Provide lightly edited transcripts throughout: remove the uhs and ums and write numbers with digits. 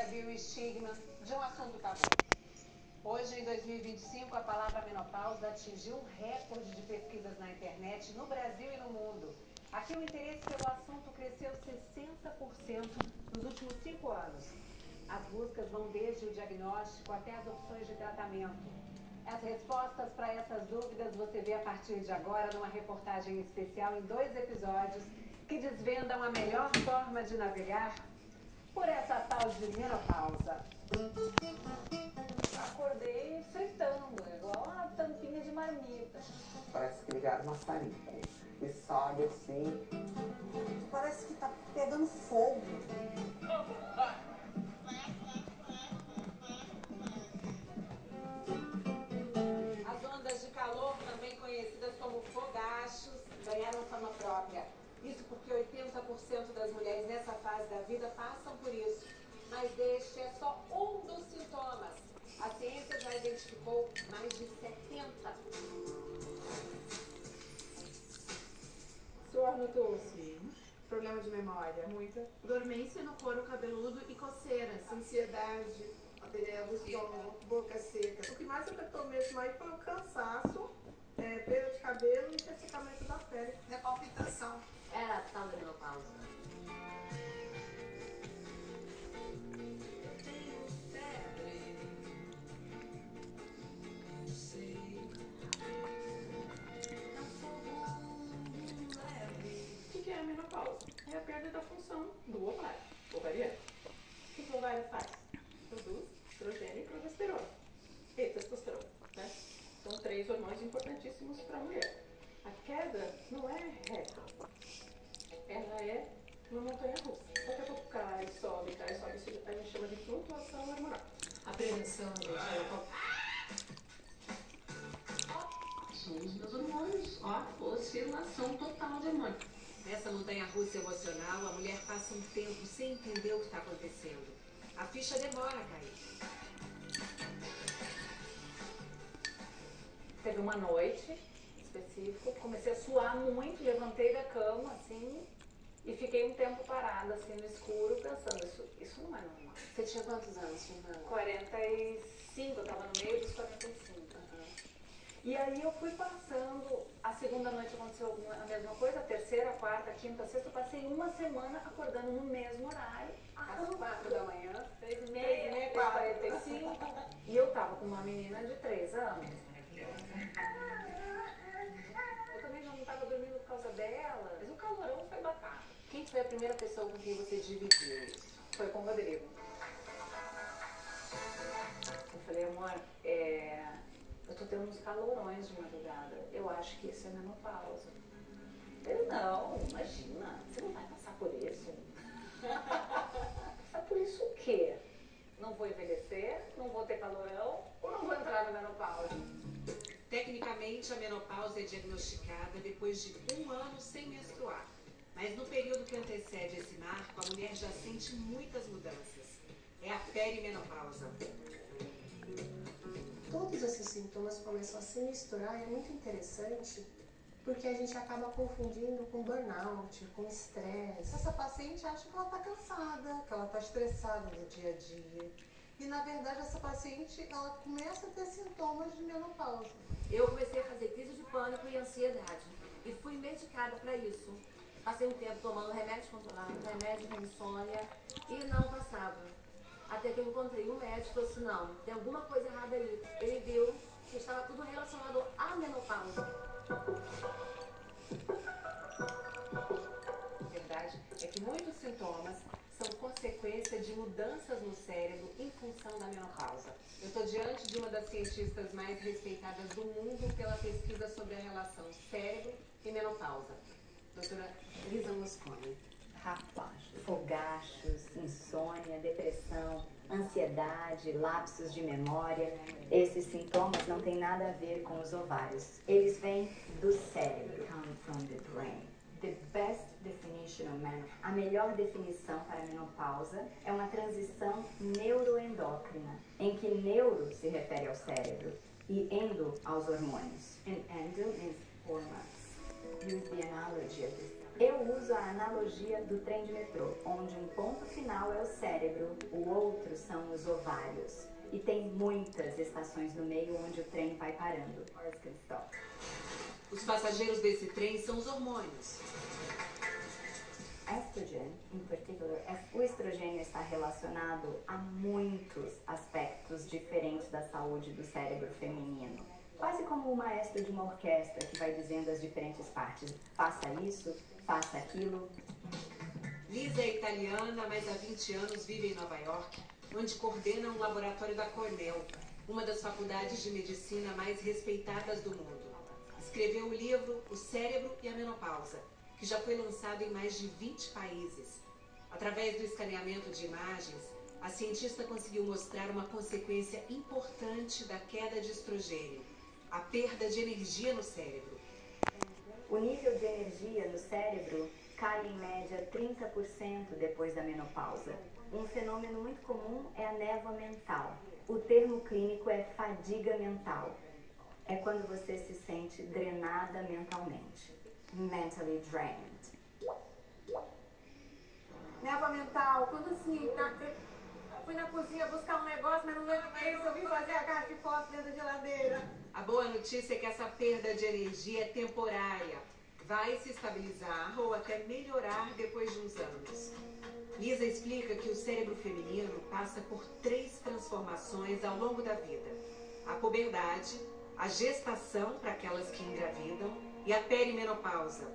já viu o estigma de um assunto tabu. Hoje, em 2025, a palavra menopausa atingiu um recorde de pesquisas na internet no Brasil e no mundo. Aqui o interesse pelo assunto cresceu 60% nos últimos 5 anos. As buscas vão desde o diagnóstico até as opções de tratamento. As respostas para essas dúvidas você vê a partir de agora numa reportagem especial em 2 episódios que desvendam a melhor forma de navegar por essa tal de menopausa. Acordei fritando, igual uma tampinha de marmita. Parece que ligaram uma maçarico e sobe assim. Parece que tá pegando fogo. As ondas de calor, também conhecidas como fogachos, ganharam fama própria. Isso porque 80% das mulheres nessa fase da vida passam por isso. Mas este é só um dos sintomas. A ciência já identificou mais de 70. Suor no tosse, problema de memória, muita. Dormência no couro cabeludo e coceiras. Ansiedade, apneia do estômago, boca seca. O que mais afetou mesmo aí foi o cansaço, perda de cabelo e ressecamento da pele. É palpitação. Era a tal da menopausa. O que é a menopausa? É a perda da função do ovário. Ovariano. O que o ovário faz? Produz estrogênio e progesterona. E testosterona. Né? São 3 hormônios importantíssimos para a mulher. A queda não é reta. Ela é uma montanha russa. Daqui a pouco cai, sobe, cai, sobe. Isso a gente chama de flutuação hormonal. A prevenção, gente, São os meus hormônios. Ó, oscilação total de hormônio. Nessa montanha-russa emocional, a mulher passa um tempo sem entender o que está acontecendo. A ficha demora a cair. Teve uma noite específica, comecei a suar muito, levantei da cama, assim, e fiquei um tempo parada, assim, no escuro, pensando, isso não é normal. Você tinha quantos anos, Silvana? 45, eu tava no meio dos 45. E aí eu fui passando, a segunda noite aconteceu a mesma coisa, a terceira, a quarta, a quinta, a sexta, eu passei uma semana acordando no mesmo horário. Às 4 da manhã, 3h30, 3h45, e eu tava com uma menina de 3 anos. Eu também já não tava dormindo por causa dela, mas o calorão foi bacana. Quem foi a primeira pessoa com quem você dividiu isso? Foi com o Rodrigo. Eu falei, amor, eu tô tendo uns calorões de madrugada. Eu acho que isso é menopausa. Ele, não, imagina, você não vai passar por isso. Passar por isso o quê? Não vou envelhecer, não vou ter calorão ou não vou entrar na menopausa? Tecnicamente, a menopausa é diagnosticada depois de 1 ano sem menstruar. Mas no período que antecede esse marco, a mulher já sente muitas mudanças. É a perimenopausa. Todos esses sintomas começam a se misturar e é muito interessante porque a gente acaba confundindo com burnout, com estresse. Essa paciente acha que ela está cansada, que ela está estressada no dia a dia. E na verdade essa paciente ela começa a ter sintomas de menopausa. Eu comecei a fazer crise de pânico e ansiedade. E fui medicada para isso. Passei um tempo tomando remédio controlado, remédio de insônia e não passava. Até que eu encontrei um médico e falou assim, não, tem alguma coisa errada aí. Ele viu que estava tudo relacionado à menopausa. A verdade é que muitos sintomas são consequência de mudanças no cérebro em função da menopausa. Eu estou diante de uma das cientistas mais respeitadas do mundo pela pesquisa sobre a relação cérebro e menopausa. Doutora Lisa Mosconi. Rapaz, fogachos, insônia, depressão, ansiedade, lapsos de memória. Esses sintomas não têm nada a ver com os ovários. Eles vêm do cérebro. Come from the brain. The best definition of menopause. A melhor definição para a menopausa é uma transição neuroendócrina, em que neuro se refere ao cérebro e endo aos hormônios. And endo is hormones. Use the analogy of this Eu uso a analogia do trem de metrô, onde um ponto final é o cérebro, o outro são os ovários. E tem muitas estações no meio onde o trem vai parando. Os passageiros desse trem são os hormônios. Estrogen, em particular, o estrogênio está relacionado a muitos aspectos diferentes da saúde do cérebro feminino. Quase como o maestro de uma orquestra que vai dizendo as diferentes partes. Faça isso, faça aquilo. Lisa é italiana, mas há 20 anos vive em Nova York, onde coordena um laboratório da Cornell, uma das faculdades de medicina mais respeitadas do mundo. Escreveu o livro O Cérebro e a Menopausa, que já foi lançado em mais de 20 países. Através do escaneamento de imagens, a cientista conseguiu mostrar uma consequência importante da queda de estrogênio, a perda de energia no cérebro. O nível de energia no cérebro cai em média 30% depois da menopausa. Um fenômeno muito comum é a névoa mental. O termo clínico é fadiga mental. É quando você se sente drenada mentalmente. Mentally drained. Névoa mental, quando assim, fui na cozinha buscar um negócio, mas não lembrei se eu vim fazer a caixa de fósforo dentro da geladeira. A boa notícia é que essa perda de energia é temporária. Vai se estabilizar ou até melhorar depois de uns anos. Lisa explica que o cérebro feminino passa por 3 transformações ao longo da vida. A puberdade, a gestação para aquelas que engravidam e a perimenopausa.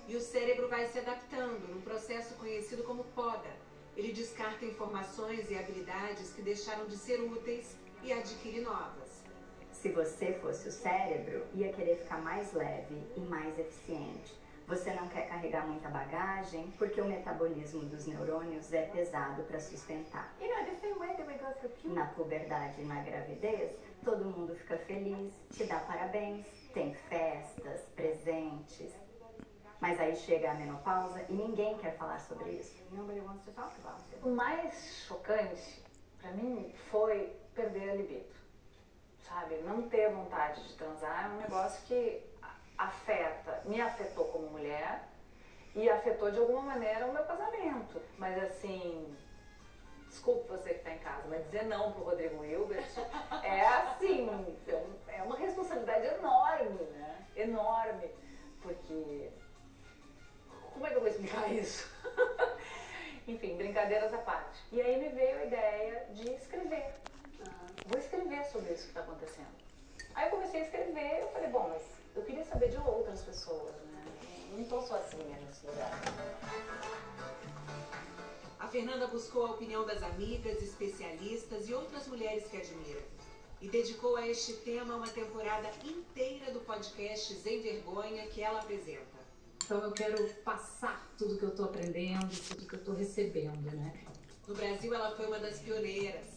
E o cérebro vai se adaptando num processo conhecido como poda. Ele descarta informações e habilidades que deixaram de ser úteis e adquire novas. Se você fosse o cérebro, ia querer ficar mais leve e mais eficiente. Você não quer carregar muita bagagem, porque o metabolismo dos neurônios é pesado para sustentar. Na puberdade e na gravidez, todo mundo fica feliz, te dá parabéns, tem festas, presentes. Mas aí chega a menopausa e ninguém quer falar sobre isso. Nobody wants to talk about it. O mais chocante, pra mim, foi perder a libido. Sabe? Não ter vontade de transar é um negócio que me afetou como mulher e afetou de alguma maneira o meu casamento. Mas assim, desculpe você que tá em casa, mas dizer não pro Rodrigo Hilbert é assim, é uma responsabilidade enorme, né? Enorme. Porque como é que eu vou explicar isso? Enfim, brincadeiras à parte. E aí me veio a ideia de escrever. Vou escrever sobre isso que está acontecendo. Aí eu comecei a escrever e eu falei, bom, mas eu queria saber de outras pessoas, né? Não estou sozinha nesse lugar. A Fernanda buscou a opinião das amigas, especialistas e outras mulheres que admira. E dedicou a este tema uma temporada inteira do podcast Sem Vergonha que ela apresenta. Então eu quero passar tudo que eu estou aprendendo, tudo que eu estou recebendo, né? No Brasil ela foi uma das pioneiras.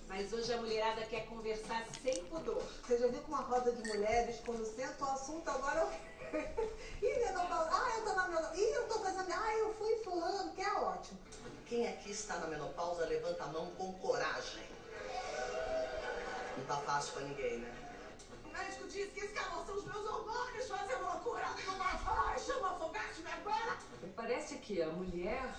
Mas hoje a mulherada quer conversar sem pudor. Você já viu com uma roda de mulheres, quando senta o assunto, agora eu... eu tô na menopausa. Eu tô fazendo... eu fui fulano, que é ótimo. Quem aqui está na menopausa, levanta a mão com coragem. Não tá fácil pra ninguém, né? O médico disse que esses são os meus hormônios fazendo loucura. Chama afogaste agora. Parece que a mulher,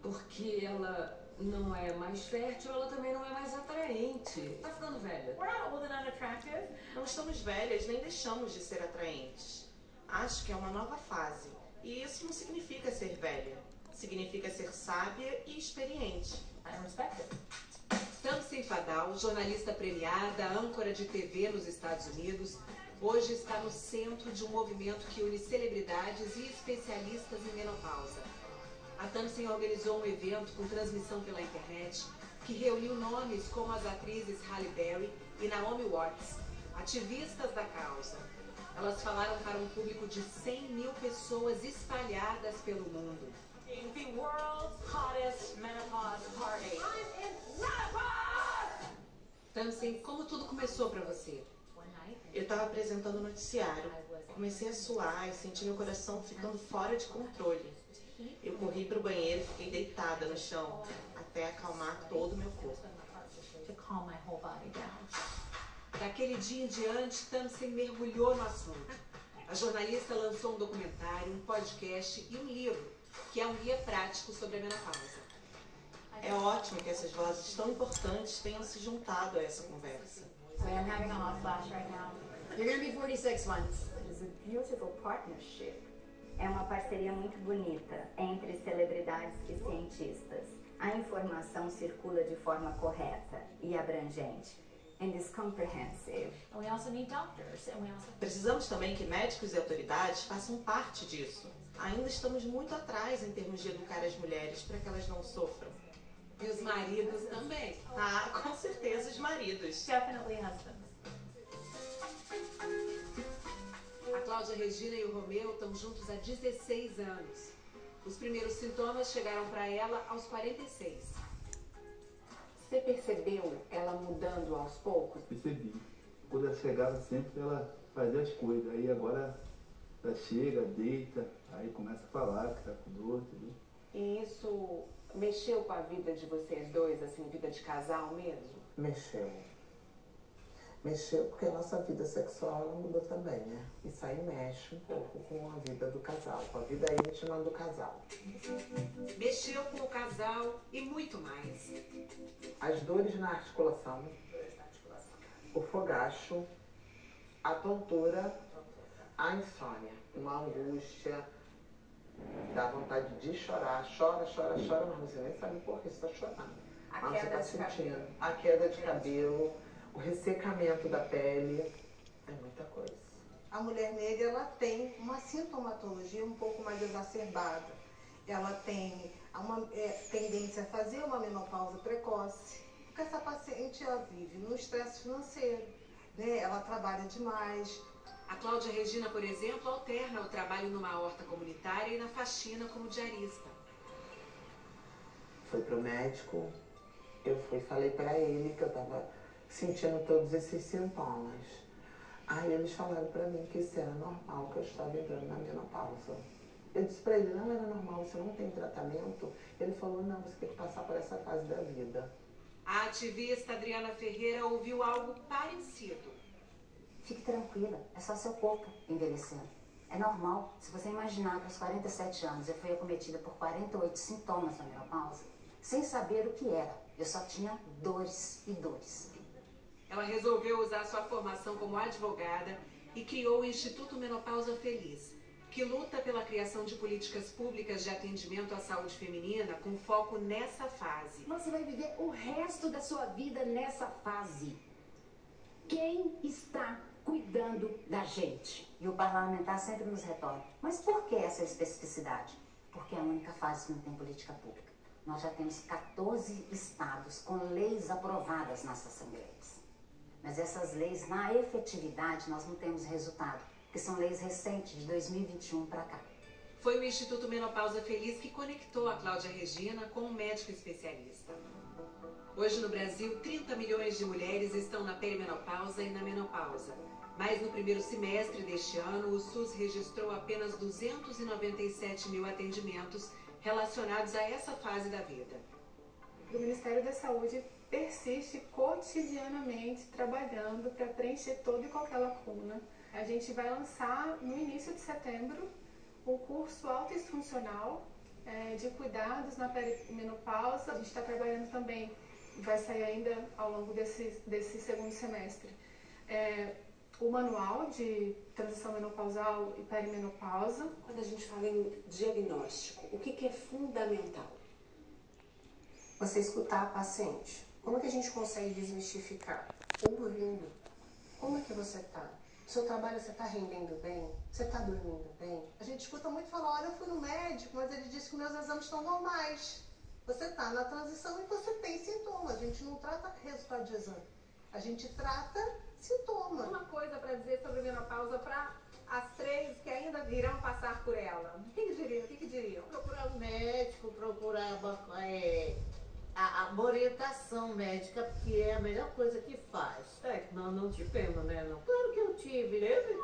porque ela não é mais fértil, ela também não é mais atraente. Tá ficando velha. We're not old and unattractive. Não estamos velhas, nem deixamos de ser atraentes. Acho que é uma nova fase. E isso não significa ser velha. Significa ser sábia e experiente. I respect it. Tamsen Fadal, jornalista premiada, âncora de TV nos Estados Unidos, hoje está no centro de um movimento que une celebridades e especialistas em menopausa. A Tamsen organizou um evento com transmissão pela internet que reuniu nomes como as atrizes Halle Berry e Naomi Watts, ativistas da causa. Elas falaram para um público de 100 mil pessoas espalhadas pelo mundo. The world's hottest menopause party. I'm in menopause! Tamsen, como tudo começou para você? Eu estava apresentando o noticiário. Comecei a suar e senti meu coração ficando fora de controle. Eu corri para o banheiro e fiquei deitada no chão até acalmar todo o meu corpo. To calm my whole body down. Daquele dia em diante, Tamsen mergulhou no assunto. A jornalista lançou um documentário, um podcast e um livro, que é um guia prático sobre a menopausa. É ótimo que essas vozes tão importantes tenham se juntado a essa conversa. So I'm having a hot flash right now. You're going to be 46 months. It is a beautiful partnership. É uma parceria muito bonita entre celebridades e cientistas. A informação circula de forma correta e abrangente. And is comprehensive. And we also need doctors. And we also... Precisamos também que médicos e autoridades façam parte disso. Ainda estamos muito atrás em termos de educar as mulheres para que elas não sofram. E os maridos também. Ah, com certeza os maridos. Definitely husbands. A Cláudia Regina e o Romeu estão juntos há 16 anos. Os primeiros sintomas chegaram para ela aos 46. Você percebeu ela mudando aos poucos? Percebi. Quando ela chegava sempre, ela fazia as coisas. Aí agora ela chega, deita, aí começa a falar que tá com dor, entendeu? E isso mexeu com a vida de vocês dois, assim, vida de casal mesmo? Mexeu. Mexeu porque a nossa vida sexual ela mudou também, né? Isso aí mexe um pouco com a vida do casal, com a vida íntima do casal. Mexeu com o casal e muito mais. As dores na articulação, o fogacho, a tontura, a insônia, uma angústia, dá vontade de chorar, chora, mas você nem sabe por que você está chorando. Mas você está sentindo a queda de cabelo, o ressecamento da pele, é muita coisa. A mulher negra ela tem uma sintomatologia um pouco mais exacerbada. Ela tem uma tendência a fazer uma menopausa precoce, porque essa paciente ela vive no estresse financeiro, né? Ela trabalha demais. A Cláudia Regina, por exemplo, alterna o trabalho numa horta comunitária e na faxina como diarista. Foi pro médico, eu falei para ele que eu estava sentindo todos esses sintomas. Aí eles falaram para mim que isso era normal, que eu estava entrando na menopausa. Eu disse para ele, não era normal, você não tem tratamento? Ele falou, não, você tem que passar por essa fase da vida. A ativista Adriana Ferreira ouviu algo parecido. Fique tranquila, é só seu corpo envelhecendo. É normal. Se você imaginar que aos 47 anos eu fui acometida por 48 sintomas da menopausa, sem saber o que era, eu só tinha dores e dores. Ela resolveu usar sua formação como advogada e criou o Instituto Menopausa Feliz, que luta pela criação de políticas públicas de atendimento à saúde feminina com foco nessa fase. Você vai viver o resto da sua vida nessa fase. Quem está cuidando da gente? E o parlamentar sempre nos retorna. Mas por que essa especificidade? Porque é a única fase que não tem política pública. Nós já temos 14 estados com leis aprovadas nessas assembleias. Mas essas leis, na efetividade, nós não temos resultado, porque são leis recentes, de 2021 para cá. Foi o Instituto Menopausa Feliz que conectou a Cláudia Regina com um médico especialista. Hoje no Brasil, 30 milhões de mulheres estão na perimenopausa e na menopausa. Mas no primeiro semestre deste ano, o SUS registrou apenas 297 mil atendimentos relacionados a essa fase da vida. O Ministério da Saúde persiste cotidianamente trabalhando para preencher toda e qualquer lacuna. A gente vai lançar no início de setembro o curso autoinstrucional de cuidados na perimenopausa. A gente está trabalhando também, vai sair ainda ao longo desse segundo semestre, o manual de transição menopausal e perimenopausa. Quando a gente fala em diagnóstico, o que é fundamental? Você escutar a paciente. Como é que a gente consegue desmistificar? Ouvindo. Como é que você está? No seu trabalho você está rendendo bem? Você está dormindo bem? A gente escuta muito falar, olha, eu fui no médico, mas ele disse que meus exames estão normais. Você está na transição e você tem sintomas. A gente não trata resultado de exame. A gente trata sintomas. Uma coisa para dizer sobre menopausa para as três que ainda irão passar por ela. O que diriam? Procurar um médico, procurar uma orientação médica, porque é a melhor coisa que faz. Não tivemos, né? Não. Claro que eu tive. Teve?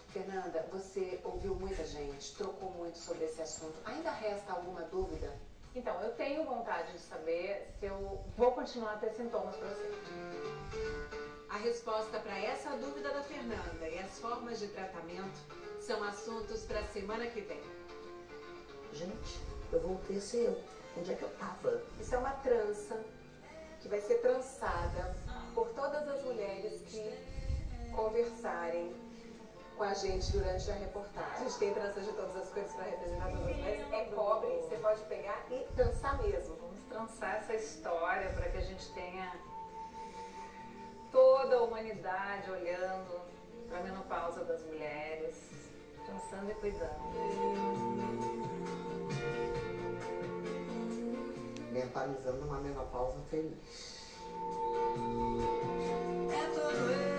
Fernanda, você ouviu muita gente, trocou muito sobre esse assunto. Ainda resta alguma dúvida? Então, eu tenho vontade de saber se eu vou continuar a ter sintomas para você. A resposta para essa dúvida da Fernanda e as formas de tratamento são assuntos para a semana que vem. Gente, eu voltei a ser eu. Onde é que eu tava? Isso é uma trança que vai ser trançada por todas as mulheres que conversarem com a gente durante a reportagem. A gente tem tranças de todas as cores para representar todas as mulheres. É cobre, você pode pegar e trançar mesmo. Vamos trançar essa história para que a gente tenha toda a humanidade olhando para a menopausa das mulheres, trançando e cuidando. Mentalizando uma menopausa feliz. É todo